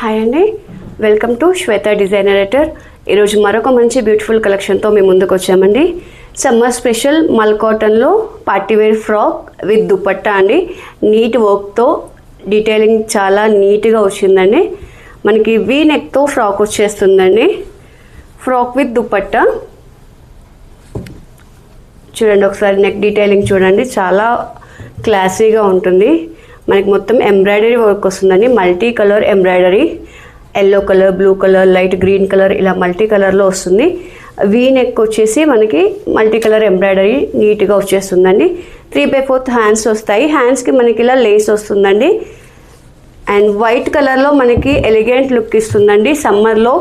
Hi అండి, welcome to Shweta designer ఎటర్. ఈరోజు మరొక మంచి బ్యూటిఫుల్ కలెక్షన్తో మేము ముందుకు వచ్చామండి. సమ్మర్ స్పెషల్ మల్ కాటన్లో పార్టీవేర్ ఫ్రాక్ విత్ దుపట్టా అండి. నీట్ వర్క్తో డీటెయిలింగ్ చాలా నీట్గా వచ్చిందండి. మనకి వీ నెక్తో ఫ్రాక్ వచ్చేస్తుందండి. ఫ్రాక్ విత్ దుపట్టా చూడండి, ఒకసారి నెక్ డీటెయిలింగ్ చూడండి, చాలా క్లాసీగా ఉంటుంది. మనకి మొత్తం ఎంబ్రాయిడరీ వర్క్ వస్తుందండి. Multi colour embroidery, yellow colour, blue colour, light green colour, ఇలా మల్టీ కలర్లో వస్తుంది. వీ నెక్ వచ్చేసి మనకి మల్టీ కలర్ ఎంబ్రాయిడరీ నీట్గా వచ్చేస్తుందండి. 3/4 హ్యాండ్స్ వస్తాయి. హ్యాండ్స్కి మనకి ఇలా లేస్ వస్తుందండి. అండ్ వైట్ కలర్లో మనకి ఎలిగెంట్ లుక్ ఇస్తుందండి. సమ్మర్లో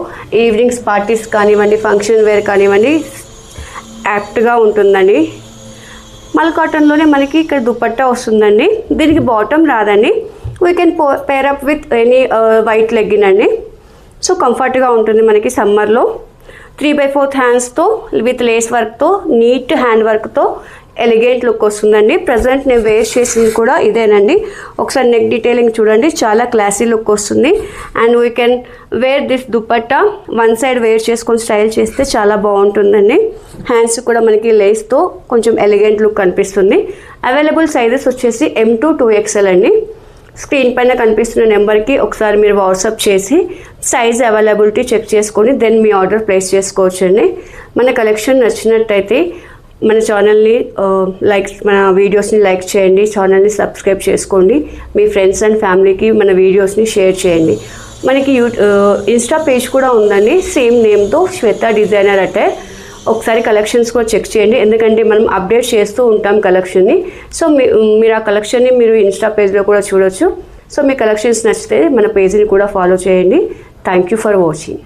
ఈవినింగ్స్ పార్టీస్ కానివ్వండి, ఫంక్షన్ వేర్ కానివ్వండి, యాప్ట్గా ఉంటుందండి. మల్ కాటన్లోనే మనకి ఇక్కడ దుపట్టా వస్తుందండి. దీనికి బాటమ్ రాదండి. We can pair up with any white legging అండి. సో కంఫర్ట్గా ఉంటుంది మనకి సమ్మర్లో. 3/4 హ్యాండ్స్తో విత్ లేస్ వర్క్తో, నీట్ హ్యాండ్ వర్క్తో ఎలిగెంట్ లుక్ వస్తుందండి. ప్రజెంట్ నేను వేర్ చేసింది కూడా ఇదేనండి. ఒకసారి నెక్ డీటెయిలింగ్ చూడండి, చాలా క్లాసీ లుక్ వస్తుంది. And we can wear this dupatta one side wear చేసుకొని స్టైల్ చేస్తే చాలా బాగుంటుందండి. హ్యాండ్స్ కూడా మనకి లేస్తో కొంచెం ఎలిగెంట్ లుక్ కనిపిస్తుంది. అవైలబుల్ సైజెస్ వచ్చేసి M to 2XL అండి. స్క్రీన్ పైన కనిపిస్తున్న నెంబర్కి ఒకసారి మీరు వాట్సాప్ చేసి సైజ్ అవైలబిలిటీ చెక్ చేసుకొని దెన్ మీ ఆర్డర్ ప్లేస్ చేసుకోవచ్చండి. మన కలెక్షన్ నచ్చినట్టయితే మన ఛానల్ని మన వీడియోస్ని లైక్ చేయండి, ఛానల్ని సబ్స్క్రైబ్ చేసుకోండి, మీ ఫ్రెండ్స్ అండ్ ఫ్యామిలీకి మన వీడియోస్ని షేర్ చేయండి. మనకి ఇన్స్టా పేజ్ కూడా ఉందండి, సేమ్ నేమ్తో శ్వేత డిజైనర్ అటైర్. ఒకసారి కలెక్షన్స్ కూడా చెక్ చేయండి, ఎందుకంటే మనం అప్డేట్ చేస్తూ ఉంటాం కలెక్షన్ని. సో మీరు ఆ కలెక్షన్ని మీరు ఇన్స్టా పేజ్లో కూడా చూడొచ్చు. సో మీ కలెక్షన్స్ నచ్చితే మన పేజ్ని కూడా ఫాలో చేయండి. Thank you for watching.